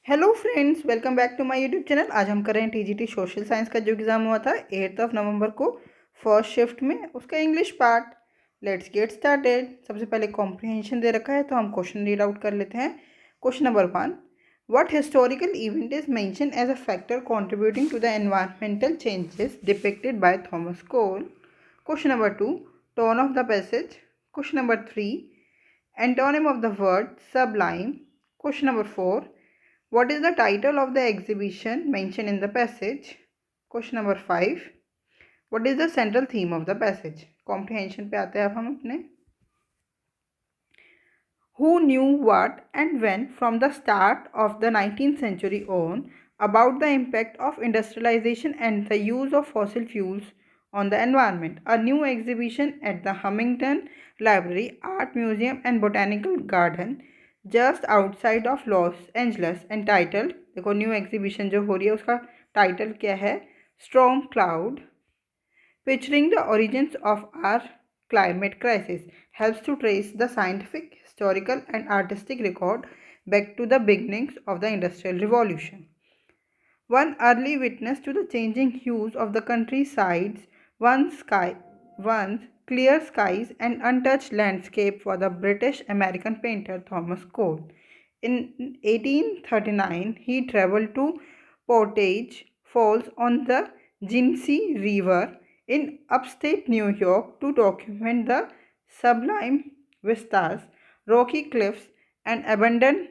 Hello friends, welcome back to my YouTube channel. आज हम कर रहे हैं टीजीटी सोशल साइंस का जो एग्ज़ाम हुआ था 8 नवंबर को फर्स्ट शिफ्ट में, उसका English part. Let's get started. सबसे पहले कॉम्प्रिहेंशन दे रखा है तो हम क्वेश्चन रीड आउट कर लेते हैं। Question number 1, what historical event is mention as a factor contributing to the environmental changes depicted by Thomas Cole. Question number 2, tone of the passage. Question number 3, antonym of the word sublime. Question number 4, what is the title of the exhibition mentioned in the passage? Question number 5, what is the central theme of the passage? Comprehension पे आते हैं अब हम अपने। Who knew what and when from the start of the 19th century on about the impact of industrialization and the use of fossil fuels on the environment? A new exhibition at the Huntington Library, Art Museum and Botanical Garden just outside of Los Angeles entitled, देखो new exhibition जो हो रही है उसका title क्या है? Strong cloud, picturing the origins of our climate crisis, helps to trace the scientific, historical and artistic record back to the beginnings of the Industrial Revolution. One early witness to the changing hues of the countrysides, once clear skies and untouched landscape for the British American painter Thomas Cole. In 1839, he traveled to Portage Falls on the Genesee River in upstate New York to document the sublime vistas, rocky cliffs, and abundant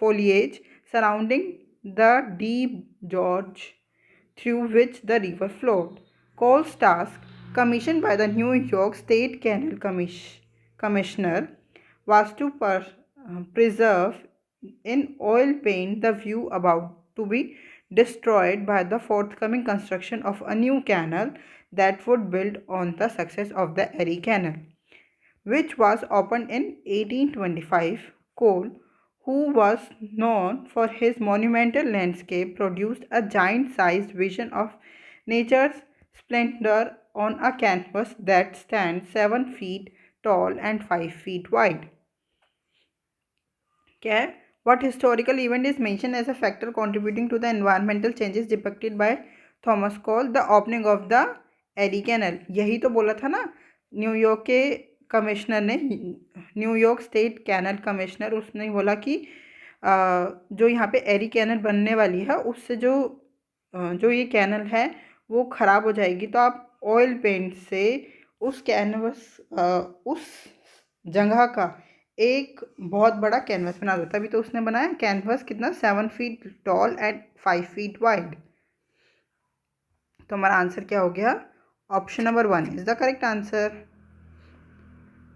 foliage surrounding the deep gorge through which the river flowed. Cole's task, commissioned by the New York State Canal Commissioner, was to preserve in oil paint the view about to be destroyed by the forthcoming construction of a new canal that would build on the success of the Erie Canal, which was opened in 1825. Cole, who was known for his monumental landscape, produced a giant-sized vision of nature's splendor on a canvas that stands 7 feet tall and 5 feet wide. क्या है? What historical event is mentioned as a factor contributing to the environmental changes depicted by Thomas Cole? The opening of the Erie canal. यही तो बोला था ना New York के commissioner ने, New York state canal commissioner, उसने बोला कि जो यहाँ पे एरी कैनल बनने वाली है उससे जो ये कैनल है वो ख़राब हो जाएगी, तो आप ऑयल पेंट से उस उस जगह का एक बहुत बड़ा कैनवस बना दो। तभी तो उसने बनाया कैनवस कितना, 7 feet tall and 5 feet wide. तो हमारा आंसर क्या हो गया? Option number 1 is the correct answer.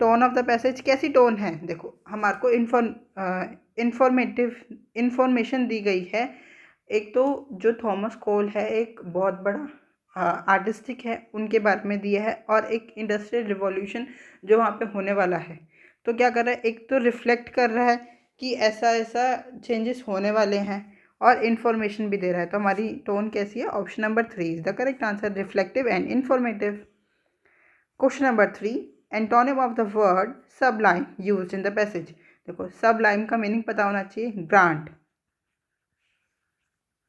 Tone of the passage, कैसी टोन है? देखो हमारे को इंफॉर्मेशन दी गई है। एक तो जो थॉमस कोल है एक बहुत बड़ा आर्टिस्टिक है, उनके बारे में दिया है, और एक इंडस्ट्रियल रिवॉल्यूशन जो वहाँ पे होने वाला है। तो क्या कर रहा है, एक तो रिफ्लेक्ट कर रहा है कि ऐसा ऐसा चेंजेस होने वाले हैं, और इन्फॉर्मेशन भी दे रहा है। तो हमारी टोन कैसी है? Option number 3 is the correct answer, reflective and informative. Question number 3, antonym of the word Sublime used in the passage. देखो सबलाइम का मीनिंग पता होना चाहिए। ग्रांट,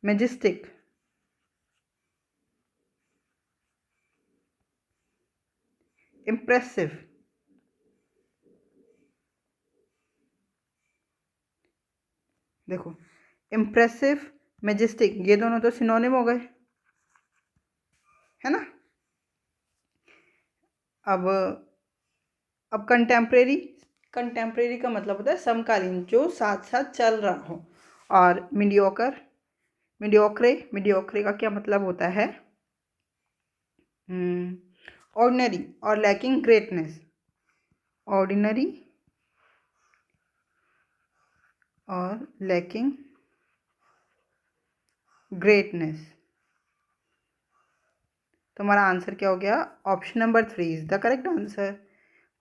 मेजेस्टिक, इम्प्रेसिव, देखो इम्प्रेसिव, मेजेस्टिक, ये दोनों तो सिनोनिम हो गए, है ना। अब कंटेम्प्रेरी, कंटेम्प्रेरी का मतलब होता है समकालीन, जो साथ साथ चल रहा हो। और मीडियोकर, मीडियोक्रे का क्या मतलब होता है? ऑर्डिनरी और लैकिंग ग्रेटनेस। ऑर्डिनरी और लैकिंग ग्रेटनेस। तो हमारा आंसर क्या हो गया? Option number 3 is the correct answer.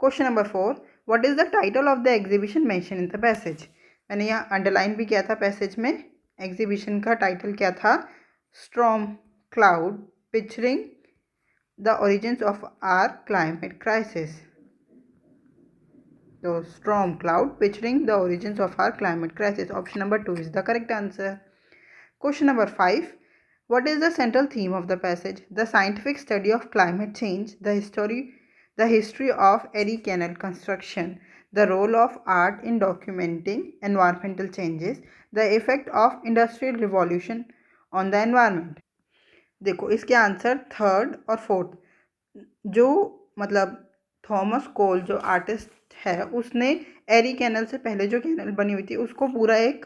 Question number 4, what is the title of the exhibition mention in the passage. मैंने यहाँ अंडरलाइन भी किया था पैसेज में। एग्जीबिशन का टाइटल क्या था? Storm cloud, picturing the origins of our climate crisis. The storm cloud picturing the origins of our climate crisis. Option number 2 is the correct answer. Question number 5. What is the central theme of the passage? The scientific study of climate change, the history of Erie Canal construction, the role of art in documenting environmental changes, the effect of industrial revolution on the environment. देखो इसके answer third और fourth, जो मतलब Thomas कोल जो artist है उसने एरी canal से पहले जो कैनल बनी हुई थी उसको पूरा एक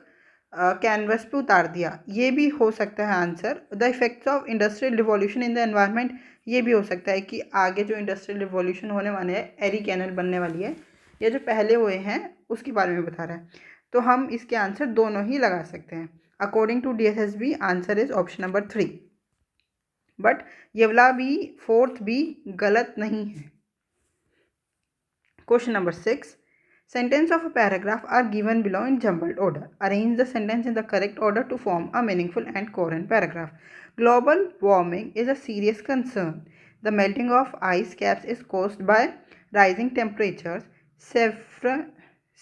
कैनवस पे उतार दिया, ये भी हो सकता है answer. The effects of industrial revolution in the environment, ये भी हो सकता है कि आगे जो इंडस्ट्रियल रिवॉल्यूशन होने वाले हैं, एरी कैनल बनने वाली है, ये जो पहले हुए हैं उसके बारे में बता रहा है। तो हम इसके आंसर दोनों ही लगा सकते हैं। According to DSSB answer is option number 3, but ये वाला भी फोर्थ भी गलत नहीं है। Question number 6. Sentence of a paragraph are given below in jumbled order. Arrange the sentence in the correct order to form a meaningful and coherent paragraph. Global warming is a serious concern. The melting of ice caps is caused by rising temperatures.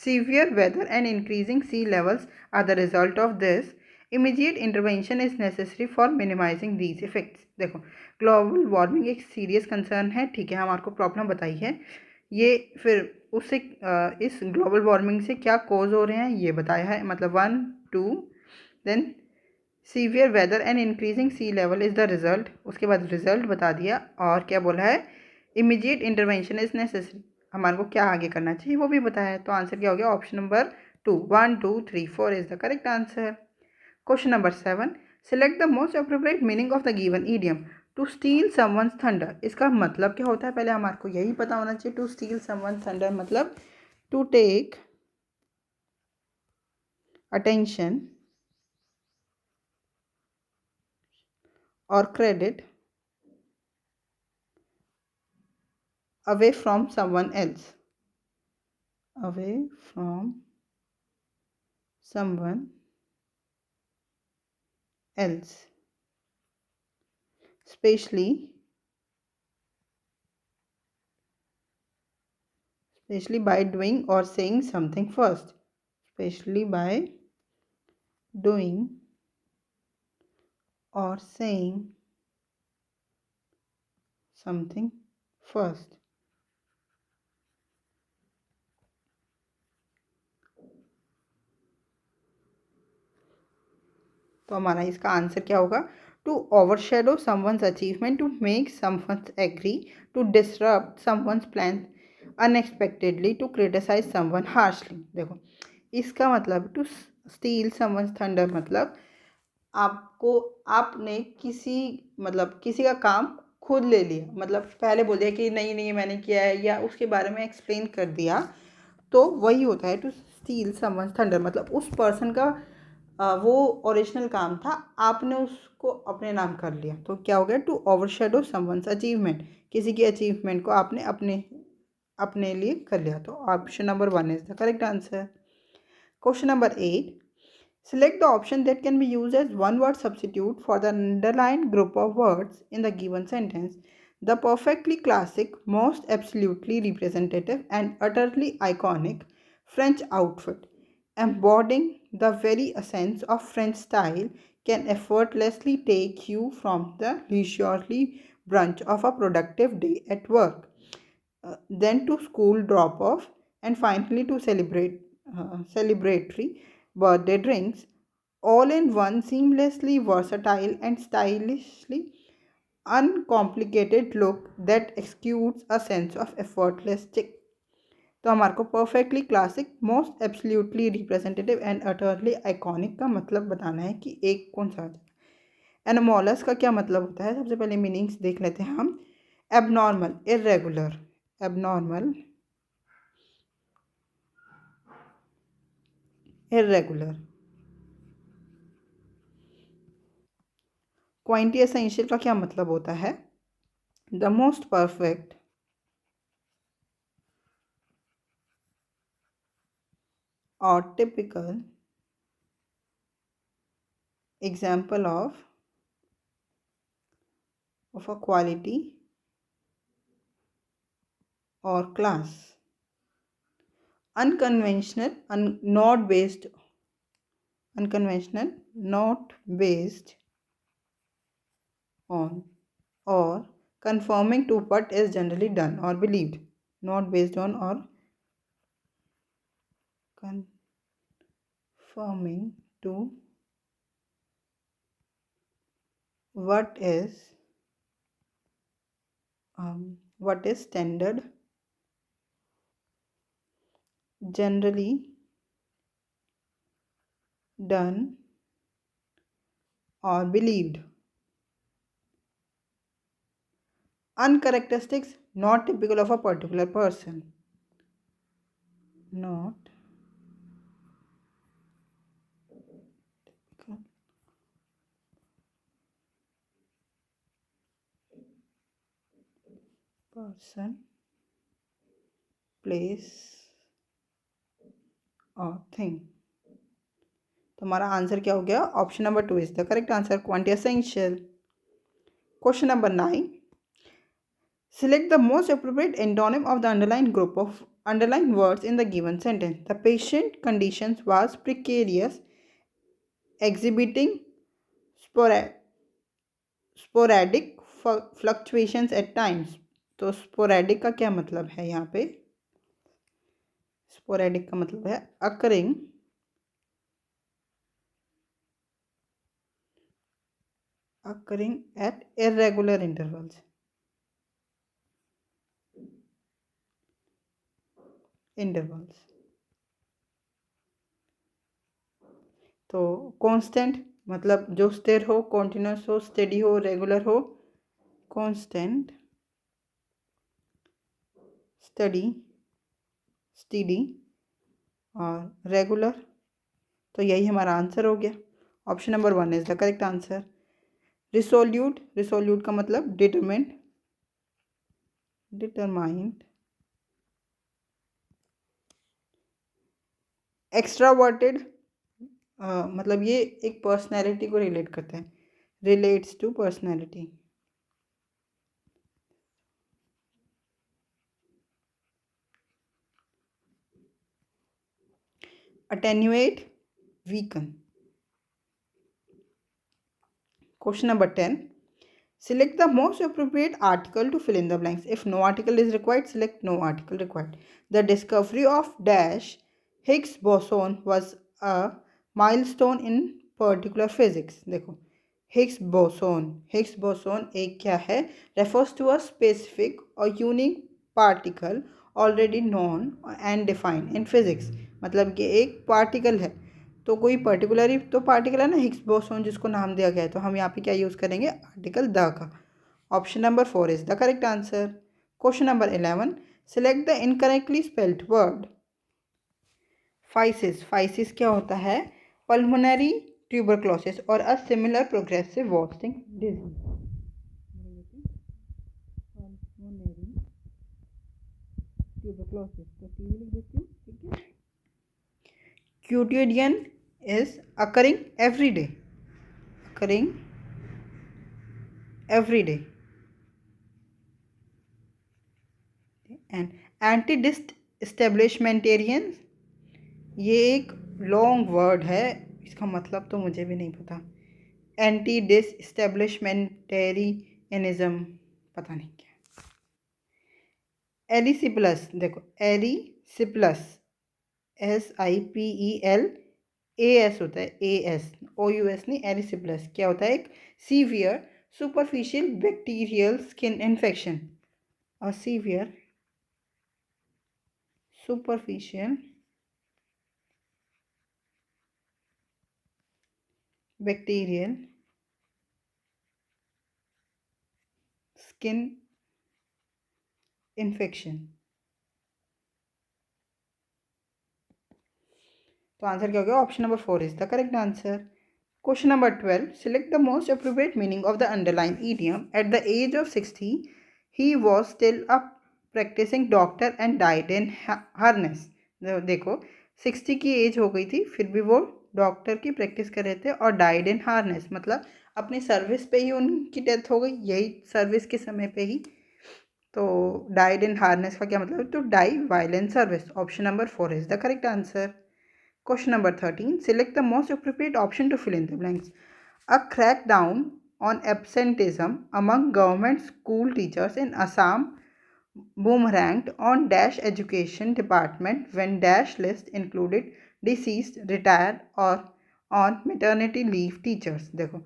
Severe weather and increasing sea levels are the result of this. Immediate intervention is necessary for minimizing these effects. देखो, global warming एक serious concern है, ठीक है, हमारे को problem बताई है। ये फिर उससे इस ग्लोबल वार्मिंग से क्या कॉज हो रहे हैं ये बताया है, मतलब 1 2, then severe weather and increasing sea level is the result, उसके बाद रिजल्ट बता दिया, और क्या बोला है, इमीडिएट इंटरवेंशन इज नेसेसरी, हमारे को क्या आगे करना चाहिए वो भी बताया है। तो आंसर क्या हो गया, option number 2, 1 2 3 4 is the correct answer. Question number 7. Select the most appropriate meaning of the given idiom. To steal someone's thunder, इसका मतलब क्या होता है, पहले हमारे को यही पता होना चाहिए। टू स्टील समवंस थंडर मतलब टू टेक अटेंशन और credit away from someone else, away from someone else, especially by doing or saying something first, especially by doing or saying something first. तो हमारा इसका आंसर क्या होगा, to overshadow someone's achievement, to make someone's agree, to disrupt someone's plan unexpectedly, to criticise someone harshly. देखो इसका मतलब to steal someone's thunder मतलब आपने किसी का काम खुद ले लिया, मतलब पहले बोल दिया कि नहीं नहीं मैंने किया है, या उसके बारे में एक्सप्लेन कर दिया, तो वही होता है टू स्टील समवंस थंडर। मतलब उस पर्सन का वो ओरिजिनल काम था, आपने उसको अपने नाम कर लिया, तो क्या हो गया, टू ओवरशैडो समवंस अचीवमेंट, किसी की अचीवमेंट को आपने अपने अपने लिए कर लिया। तो option number 1 is the correct answer. Question number 8. Select the option that can be used as one word substitute for the underlined group of words in the given sentence. The perfectly classic, most absolutely representative, and utterly iconic French outfit, embodying the very essence of French style, can effortlessly take you from the leisurely brunch of a productive day at work, then to school drop off, and finally to celebratory birthday drinks, all in one seamlessly versatile and stylishly uncomplicated look that exudes a sense of effortless chic. तो हमारे को perfectly classic, most absolutely representative and utterly iconic का मतलब बताना है कि एक कौन सा। एनोमोलस का क्या मतलब होता है, सबसे पहले मीनिंग्स देख लेते हैं हम। Abnormal, irregular, abnormal, irregular. Quintessential का क्या मतलब होता है, the most perfect or typical example of a quality or class. unconventional, unconventional, not based on, or conforming to what is generally done or believed, not based on or conforming to what is standard, generally done or believed. Uncharacteristics not typical of a particular person, not typical person, place or thing. तो हमारा answer क्या हो गया? Option number 2 is the correct answer, क्वांटी essential. Question number 9. Select the most appropriate endonym of the underlined group of underlined words in the given sentence. The patient conditions was precarious, exhibiting sporadic fluctuations at times. तो sporadic का क्या मतलब है यहाँ पे? sporadic का मतलब है occurring at irregular intervals. तो कांस्टेंट मतलब जो स्थिर हो, कॉन्टिन्यूस हो, स्टेडी हो, रेगुलर हो. कांस्टेंट, स्टेडी और रेगुलर. तो यही हमारा आंसर हो गया. Option number 1 is the correct answer. Resolute का मतलब डिटरमाइंड. एक्स्ट्रावर्टेड मतलब ये एक पर्सनैलिटी को रिलेट करते हैं, relates to personality. attenuate, weaken. Question number 10. Select the most appropriate article to fill in the blanks. If no article is required, select no article required. The discovery of dash Higgs boson was a milestone in particular physics. देखो Higgs boson एक क्या है? Refers to a specific or unique particle already known and defined in physics. मतलब कि एक particle है, तो कोई पर्टिकुलर ही तो पार्टिकल है ना, हिग्स बोसोन जिसको नाम दिया गया है. तो हम यहाँ पे क्या यूज़ करेंगे? आर्टिकल द का. Option number 4 is the correct answer. Question number 11. Select the incorrectly spelled word. Phthisis क्या होता है? पल्मोनरी ट्यूबरक्लोसिस और a similar progressive wasting disease. Pulmonary tuberculosis तो टी लिख देती हूँ, ठीक है. Quotidian is occurring every day. And anti-disestablishmentarian, ये एक लॉन्ग वर्ड है, इसका मतलब तो मुझे भी नहीं पता. एंटी डिसएस्टेब्लिशमेंटेरियनिज्म, पता नहीं क्या. एलिसिप्लस, देखो एलिसिप्लस SIPELAS होता है, AS OUS नहीं, एलिसिप्लस क्या होता है? एक severe superficial bacterial skin infection. और severe superficial bacterial skin infection. तो आंसर क्या हो गया? Option number 4 is the correct answer. Question number 12. Select the most appropriate meaning of the underline idiom. At the age of 60 he was still a practicing doctor and died in harness. देखो 60 की as हो गई थी, फिर भी वो doctor की practice कर रहे थे, और डाइड इन हार्नेस मतलब अपनी सर्विस पे ही उनकी डेथ हो गई, यही सर्विस के समय पे ही. तो डाइड इन हार्नेस का क्या मतलब है? तो die while in service. Option number 4 is the correct answer. Question number 13. Select the most appropriate option to fill in the blanks. A crackdown on absenteeism among government school teachers in Assam boomeranged on dash education department when dash list included deceased, retired or on maternity leave teachers. देखो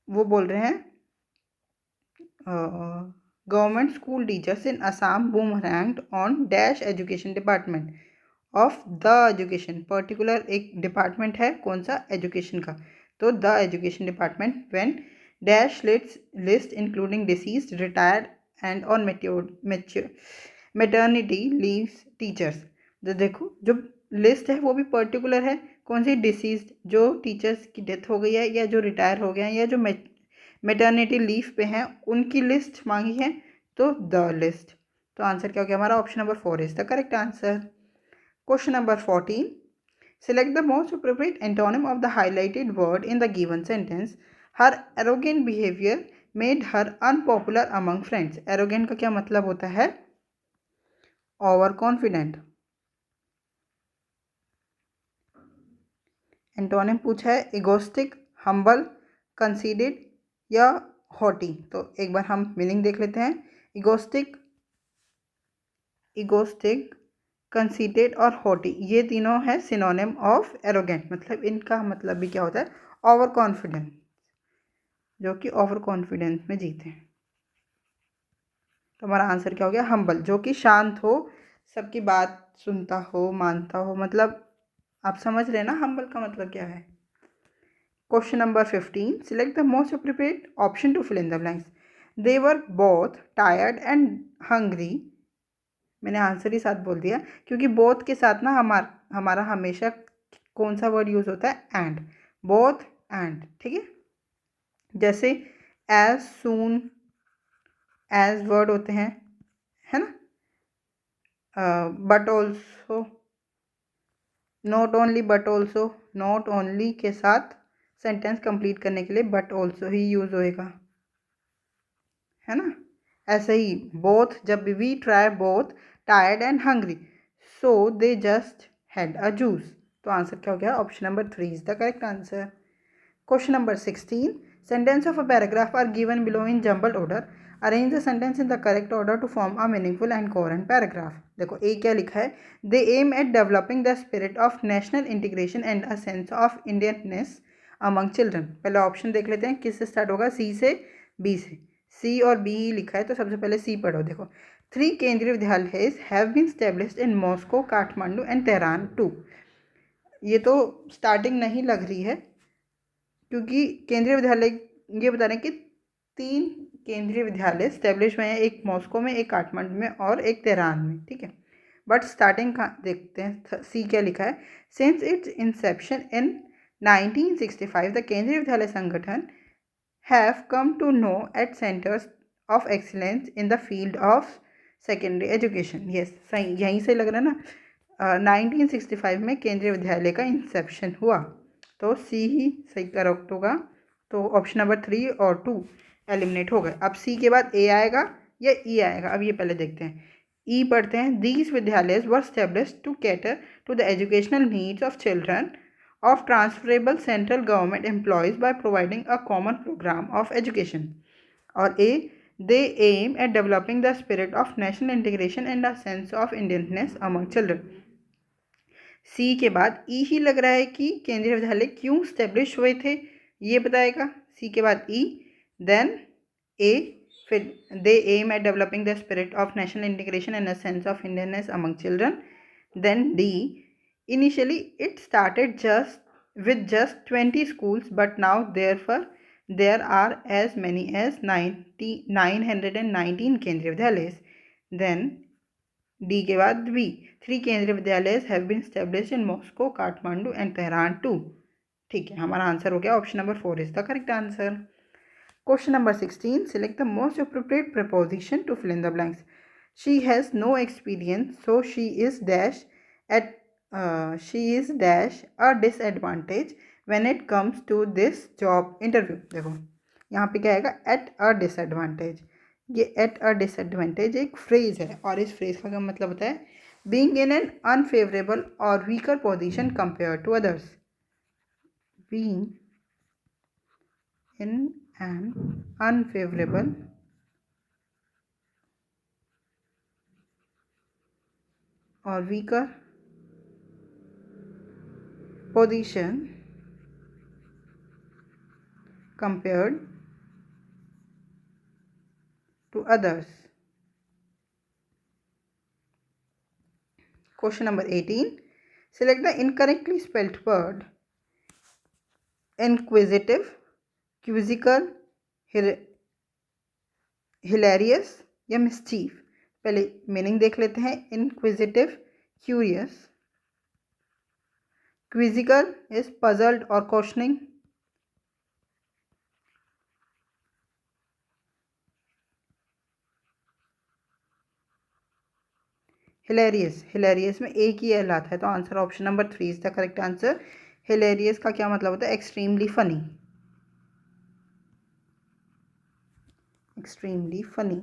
वो बोल रहे हैं government school teachers in Assam boomeranged on dash education department of the education. Particular एक department है, कौन सा? Education का। तो the education department when dash list including disease, retired and on maternity leaves teachers. तो देखो जो लिस्ट है वो भी पर्टिकुलर है, कौन सी? डिसीज, जो टीचर्स की डेथ हो गई है या जो रिटायर हो गए हैं या जो मेटर्निटी लीव पे हैं उनकी लिस्ट मांगी है, तो द लिस्ट। तो आंसर क्या हो गया हमारा? Option number 4 is the correct answer. Question number 14. Select the most appropriate antonym of the highlighted word in the given sentence. Her arrogant behavior made her unpopular among friends. Arrogant का क्या मतलब होता है? Over confident. Antonym पूछा है egoistic, humble, conceited या haughty। तो एक बार हम मीनिंग देख लेते हैं। egoistic, कंसीटेड और हॉटी, ये तीनों है सिनोनिम ऑफ एरोगेंट। मतलब इनका मतलब भी क्या होता है? ओवर कॉन्फिडेंस, जो कि ओवर कॉन्फिडेंस में जीते हैं। तो हमारा आंसर क्या हो गया? हम्बल, जो कि शांत हो, सबकी बात सुनता हो, मानता हो। मतलब आप समझ रहे हैं ना हम्बल का मतलब क्या है। Question number 15. Select the most appropriate option to fill in the blanks. They were both tired and hungry. मैंने आंसर ही साथ बोल दिया, क्योंकि बोथ के साथ ना हमारा हमेशा कौन सा वर्ड यूज़ होता है? एंड। बोथ एंड, ठीक है। जैसे एज सून, एज वर्ड होते हैं, है ना। But also, not only, but also. Not only के साथ सेंटेंस कंप्लीट करने के लिए बट ऑल्सो ही यूज़ होएगा, है ना। ऐसे ही बोथ, जब we try both tired and hungry so they just had a juice. तो आंसर क्या हो गया? Option number 3 is the correct answer. Question number 16. Sentence of a paragraph are given below in jumble order. Arrange the sentence in the correct order to form a meaningful and coherent paragraph. देखो A क्या लिखा है? They aim at developing the spirit of national integration and a sense of Indianness among children. पहले option देख लेते हैं, किससे start होगा? सी से, बी से। सी और बी लिखा है, तो सबसे पहले सी पढ़ो। देखो 3 Kendriya Vidyalaya have been established in Moscow, Kathmandu and Tehran too. ये तो स्टार्टिंग नहीं लग रही है, क्योंकि केंद्रीय विद्यालय ये बता रहे हैं कि 3 केंद्रीय विद्यालय स्टेब्लिश हुए हैं, एक मॉस्को में, एक काठमांडू में और एक तेहरान में, ठीक है। बट स्टार्टिंग का देखते हैं, सी क्या लिखा है? Since its inception in 1965 the केंद्रीय विद्यालय संगठन have come to know at centers of excellence in the field of secondary education. Yes, सही, यहीं से लग रहा है ना। 1965 में केंद्रीय विद्यालय का इंसेप्शन हुआ, तो सी ही सही करेक्ट होगा। तो ऑप्शन नंबर 3 और 2 एलिमिनेट हो गए। अब सी के बाद ए आएगा या ई आएगा? अब ये पहले देखते हैं। ई पढ़ते हैं। These Vidyalaya were established to cater to the educational needs of children of transferable central government employees by providing a common program of education. Or A, they aim at developing the spirit of national integration and a sense of Indianness among children. C के बाद E ही लग रहा है कि केंद्रीय विद्यालय क्यों establish हुए थे, ये बताएगा। C के बाद E, then A, फिर they aim at developing the spirit of national integration and a sense of Indianness among children. Then D, initially it started with just 20 schools, but now there are as many as 919 केंद्रीय विद्यालय. Then D के बाद B, 3 Kendriya विद्यालय have been established in Moscow, Kathmandu and Tehran too. ठीक है, हमारा answer हो गया option number 4 is the correct answer. Question number 16. Select the most appropriate preposition to fill in the blanks. She has no experience, so she is dash a disadvantage when it comes to this job interview. देखो यहाँ पे क्या आएगा? At a disadvantage. ये at a disadvantage एक phrase है और इस फ्रेज का क्या मतलब होता है? बीइंग इन एन अनफेवरेबल और weaker position compare to others. Being in an unfavourable or weaker position compared to others. Question number 18. Select the incorrectly spelled word. Inquisitive, quizzical, hilarious या mischief. पहले meaning देख लेते हैं. Inquisitive, curious. Quizzical is puzzled or questioning. Hilarious में एक ही L आता है, तो answer option number 3 is the correct answer. Hilarious का क्या मतलब होता है? Extremely funny. Extremely funny.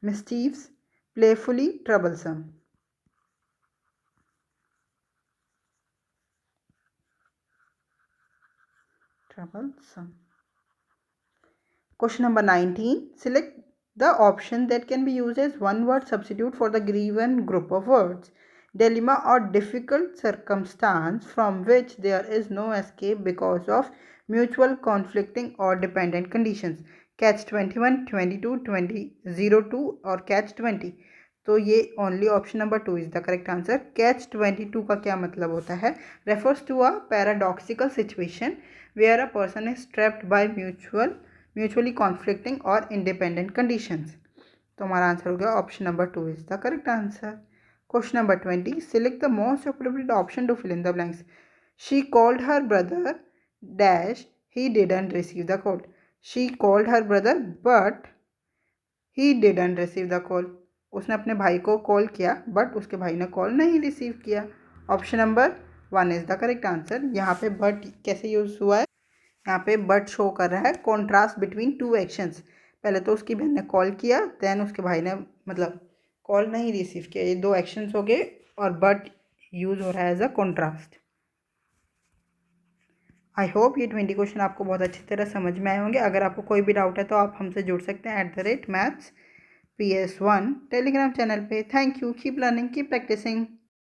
Mischievous, playfully troublesome. Question number 19. Select the option that can be used as one word substitute for the given group of words. Dilemma or difficult circumstance from which there is no escape because of mutual conflicting or dependent conditions. Catch 21, 22, 02 और catch 20. तो ये only option number 2 is the correct answer. Catch 22 का क्या मतलब होता है? Refers to a paradoxical situation where a person is trapped by mutually conflicting और independent conditions. तो हमारा आंसर हो गया option number 2 is the correct answer. Question number 20. Select the most appropriate option to fill in the blanks. She called her brother dash he didn't receive the call. She called her brother but he didn't receive the call. उसने अपने भाई को call किया but उसके भाई ने call नहीं receive किया. Option number 1 is the correct answer. यहाँ पे बट कैसे यूज हुआ है? यहाँ पे बट शो कर रहा है कॉन्ट्रास्ट बिटवीन टू एक्शंस. पहले तो उसकी बहन ने कॉल किया, देन उसके भाई ने मतलब कॉल नहीं रिसीव किया. ये दो एक्शंस हो गए और बट यूज हो रहा है as a contrast. I hope ये 20 क्वेश्चन आपको बहुत अच्छी तरह समझ में आए होंगे. अगर आपको कोई भी डाउट है तो आप हमसे जुड़ सकते हैं @maths PS1 टेलीग्राम चैनल पे. Thank you. Keep learning, keep practising.